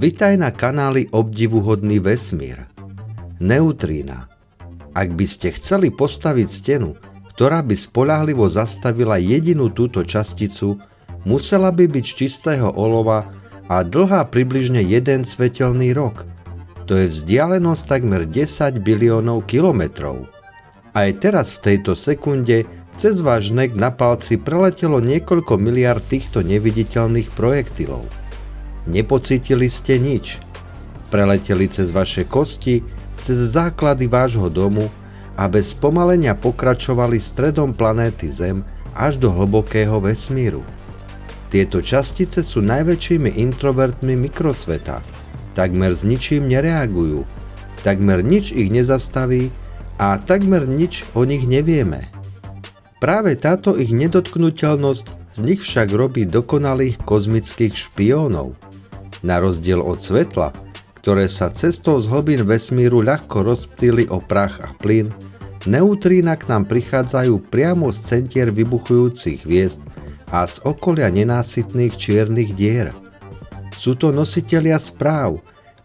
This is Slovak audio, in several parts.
Vitaj na kanáli Obdivuhodný vesmír. Neutrína. Ak by ste chceli postaviť stenu, ktorá by spoľahlivo zastavila jedinú túto časticu, musela by byť z čistého olova a dlhá približne 1 svetelný rok. To je vzdialenosť takmer 10 biliónov kilometrov. Aj teraz v tejto sekunde cez váš nek na palci preletelo niekoľko miliard týchto neviditeľných projektilov. Nepocítili ste nič. Preleteli cez vaše kosti, cez základy vášho domu a bez spomalenia pokračovali stredom planéty Zem až do hlbokého vesmíru. Tieto častice sú najväčšími introvertmi mikrosveta. Takmer s ničím nereagujú, takmer nič ich nezastaví a takmer nič o nich nevieme. Práve táto ich nedotknuteľnosť z nich však robí dokonalých kozmických špiónov. Na rozdiel od svetla, ktoré sa cestou z hlbín vesmíru ľahko rozptýli o prach a plyn, neutrína k nám prichádzajú priamo z centier vybuchujúcich hviezd a z okolia nenásytných čiernych dier. Sú to nositelia správ,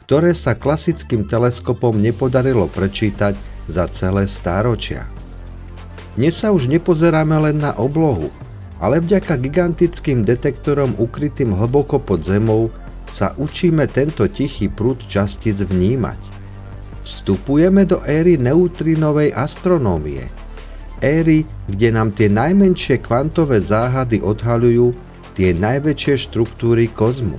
ktoré sa klasickým teleskopom nepodarilo prečítať za celé stáročia. Dnes sa už nepozeráme len na oblohu, ale vďaka gigantickým detektorom ukrytým hlboko pod zemou sa učíme tento tichý prúd častíc vnímať. Vstupujeme do éry neutrínovej astronómie. Éry, kde nám tie najmenšie kvantové záhady odhaľujú tie najväčšie štruktúry kozmu.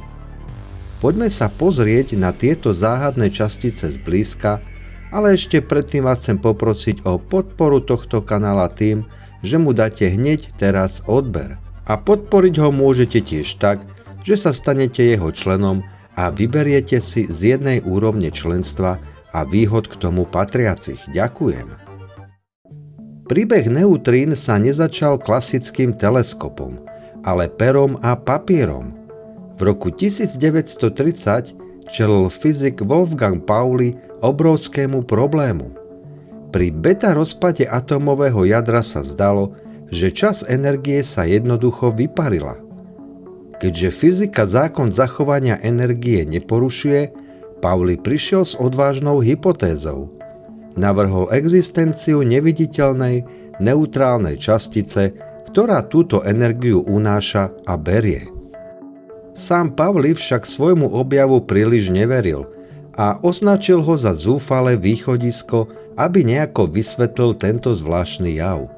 Poďme sa pozrieť na tieto záhadné častice zblízka, ale ešte predtým vás chcem poprosiť o podporu tohto kanála tým, že mu dáte hneď teraz odber. A podporiť ho môžete tiež tak, že sa stanete jeho členom a vyberiete si z jednej úrovne členstva a výhod k tomu patriacich. Ďakujem. Príbeh neutrín sa nezačal klasickým teleskopom, ale perom a papierom. V roku 1930 čelil fyzik Wolfgang Pauli obrovskému problému. Pri beta rozpade atómového jadra sa zdalo, že časť energie sa jednoducho vyparila. Keďže fyzika zákon zachovania energie neporušuje, Pauli prišiel s odvážnou hypotézou. Navrhol existenciu neviditeľnej, neutrálnej častice, ktorá túto energiu unáša a berie. Sám Pauli však svojmu objavu príliš neveril a označil ho za zúfalé východisko, aby nejako vysvetlil tento zvláštny jav.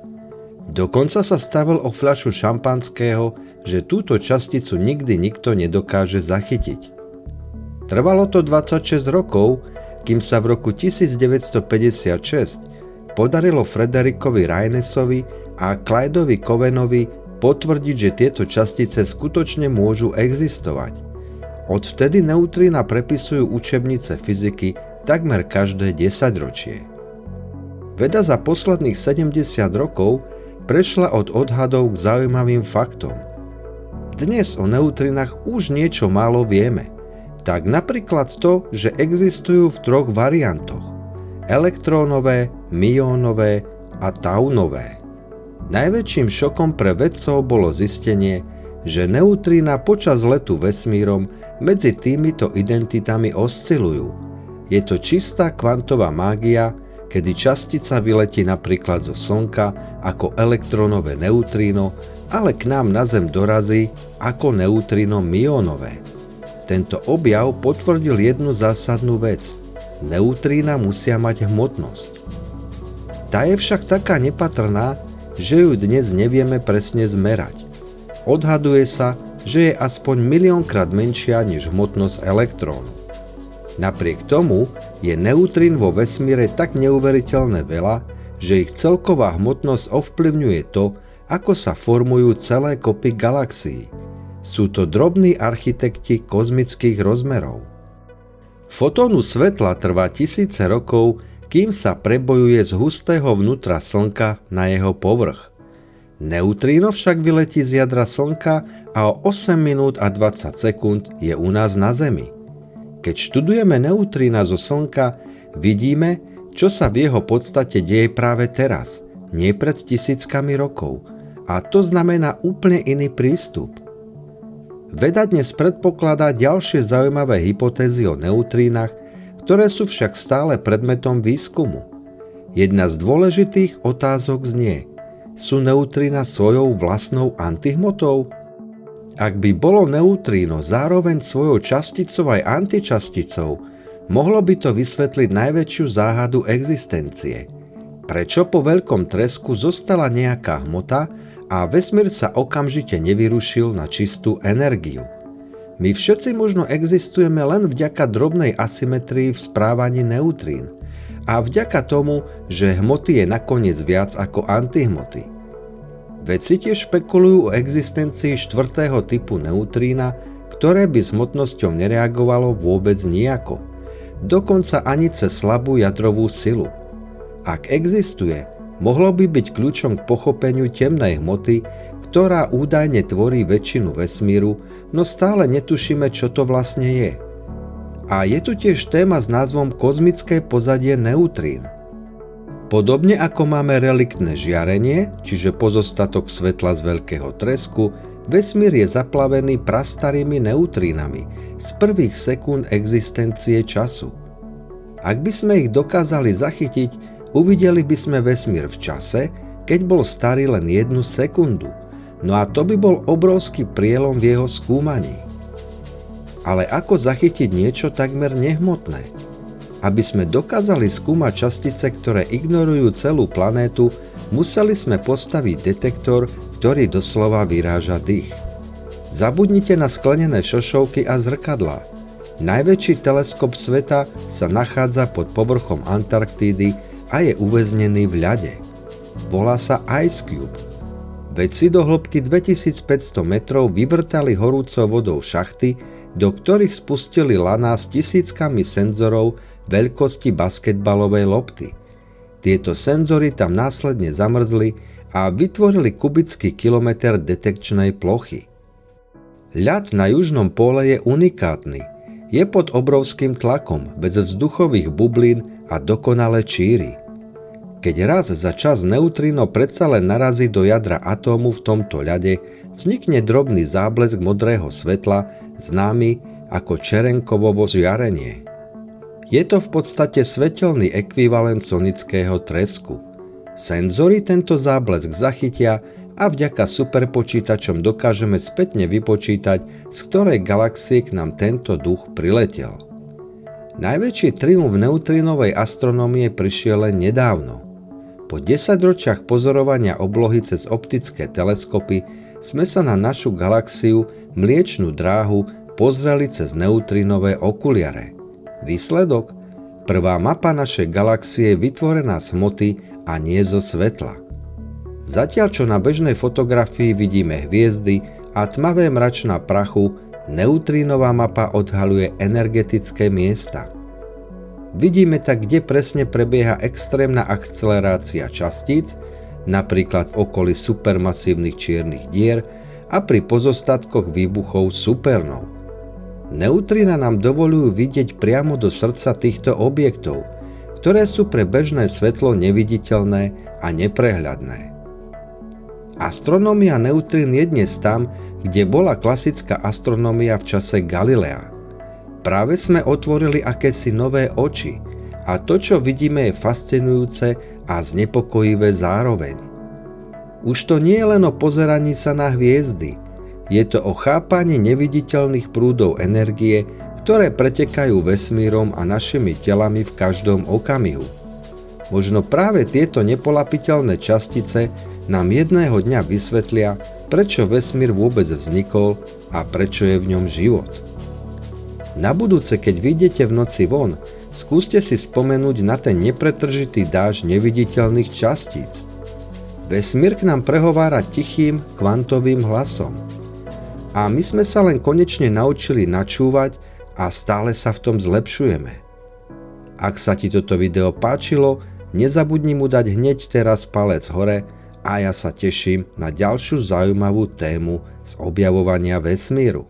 Dokonca sa stavil o fľašu šampanského, že túto časticu nikdy nikto nedokáže zachytiť. Trvalo to 26 rokov, kým sa v roku 1956 podarilo Frederikovi Raynessovi a Clydeovi Covenovi potvrdiť, že tieto častice skutočne môžu existovať. Odvtedy neutrína prepisujú učebnice fyziky takmer každé 10-ročie. Veda za posledných 70 rokov prešla od odhadov k zaujímavým faktom. Dnes o neutrinách už niečo málo vieme. Tak napríklad to, že existujú v 3 variantoch: elektrónové, myónové a taunové. Najväčším šokom pre vedcov bolo zistenie, že neutrína počas letu vesmírom medzi týmito identitami oscilujú. Je to čistá kvantová mágia, kedy častica vyletí napríklad zo Slnka ako elektrónové neutríno, ale k nám na Zem dorazí ako neutríno myónové. Tento objav potvrdil jednu zásadnú vec. Neutrína musia mať hmotnosť. Tá je však taká nepatrná, že ju dnes nevieme presne zmerať. Odhaduje sa, že je aspoň 1 000 000-krát menšia než hmotnosť elektrónu. Napriek tomu je neutrín vo vesmíre tak neuveriteľne veľa, že ich celková hmotnosť ovplyvňuje to, ako sa formujú celé kopy galaxií. Sú to drobní architekti kozmických rozmerov. Fotónu svetla trvá tisíce rokov, kým sa prebojuje z hustého vnútra Slnka na jeho povrch. Neutríno však vyletí z jadra Slnka a o 8 minút a 20 sekúnd je u nás na Zemi. Keď študujeme neutrína zo Slnka, vidíme, čo sa v jeho podstate deje práve teraz, nie pred tisíckami rokov. A to znamená úplne iný prístup. Veda dnes predpokladá ďalšie zaujímavé hypotézy o neutrínach, ktoré sú však stále predmetom výskumu. Jedna z dôležitých otázok znie: sú neutrína svojou vlastnou antihmotou? Ak by bolo neutríno zároveň svojou časticou aj antičasticou, mohlo by to vysvetliť najväčšiu záhadu existencie. Prečo po veľkom tresku zostala nejaká hmota a vesmír sa okamžite nevyrušil na čistú energiu? My všetci možno existujeme len vďaka drobnej asymetrii v správaní neutrín a vďaka tomu, že hmoty je nakoniec viac ako antihmoty. Vedci tiež špekulujú o existencii štvrtého typu neutrína, ktoré by s hmotnosťou nereagovalo vôbec nijako, dokonca ani cez slabú jadrovú silu. Ak existuje, mohlo by byť kľúčom k pochopeniu temnej hmoty, ktorá údajne tvorí väčšinu vesmíru, no stále netušíme, čo to vlastne je. A je tu tiež téma s názvom kozmické pozadie neutrín. Podobne ako máme reliktné žiarenie, čiže pozostatok svetla z veľkého tresku, vesmír je zaplavený prastarými neutrínami z prvých sekúnd existencie času. Ak by sme ich dokázali zachytiť, uvideli by sme vesmír v čase, keď bol starý len 1 sekundu, no a to by bol obrovský prielom v jeho skúmaní. Ale ako zachytiť niečo takmer nehmotné? Aby sme dokázali skúmať častice, ktoré ignorujú celú planétu, museli sme postaviť detektor, ktorý doslova vyráža dých. Zabudnite na sklenené šošovky a zrkadlá. Najväčší teleskop sveta sa nachádza pod povrchom Antarktídy a je uväznený v ľade. Volá sa Ice Cube. Vedci do hĺbky 2500 metrov vyvrtali horúcou vodou šachty, do ktorých spustili laná s tisíckami senzorov veľkosti basketbalovej lopty. Tieto senzory tam následne zamrzli a vytvorili kubický kilometr detekčnej plochy. Ľad na južnom póle je unikátny. Je pod obrovským tlakom, bez vzduchových bublín a dokonale číri. Keď raz za čas neutrino predsa len narazí do jadra atómu v tomto ľade, vznikne drobný záblesk modrého svetla, známy ako Čerenkovovo žiarenie. Je to v podstate svetelný ekvivalent sonického tresku. Senzory tento záblesk zachytia a vďaka superpočítačom dokážeme spätne vypočítať, z ktorej galaxie k nám tento duch priletel. Najväčší triumf neutrínovej astronómie prišiel len nedávno. Po 10 ročiach pozorovania oblohy cez optické teleskopy sme sa na našu galaxiu, Mliečnu dráhu, pozreli cez neutrínové okuliare. Výsledok? Prvá mapa našej galaxie je vytvorená z hmoty a nie zo svetla. Zatiaľ čo na bežnej fotografii vidíme hviezdy a tmavé mračná prachu, neutrínová mapa odhaľuje energetické miesta. Vidíme tak, kde presne prebieha extrémna akcelerácia častíc, napríklad v okolí supermasívnych čiernych dier a pri pozostatkoch výbuchov supernov. Neutrína nám dovolujú vidieť priamo do srdca týchto objektov, ktoré sú pre bežné svetlo neviditeľné a neprehľadné. Astronómia neutrín je dnes tam, kde bola klasická astronómia v čase Galilea. Práve sme otvorili akési nové oči a to, čo vidíme, je fascinujúce a znepokojivé zároveň. Už to nie je len o pozeraní sa na hviezdy, je to o chápaní neviditeľných prúdov energie, ktoré pretekajú vesmírom a našimi telami v každom okamihu. Možno práve tieto nepolapiteľné častice nám jedného dňa vysvetlia, prečo vesmír vôbec vznikol a prečo je v ňom život. Na budúce, keď vyjdete v noci von, skúste si spomenúť na ten nepretržitý dážď neviditeľných častíc. Vesmír k nám prehovára tichým kvantovým hlasom. A my sme sa len konečne naučili načúvať a stále sa v tom zlepšujeme. Ak sa ti toto video páčilo, nezabudni mu dať hneď teraz palec hore a ja sa teším na ďalšiu zaujímavú tému z objavovania vesmíru.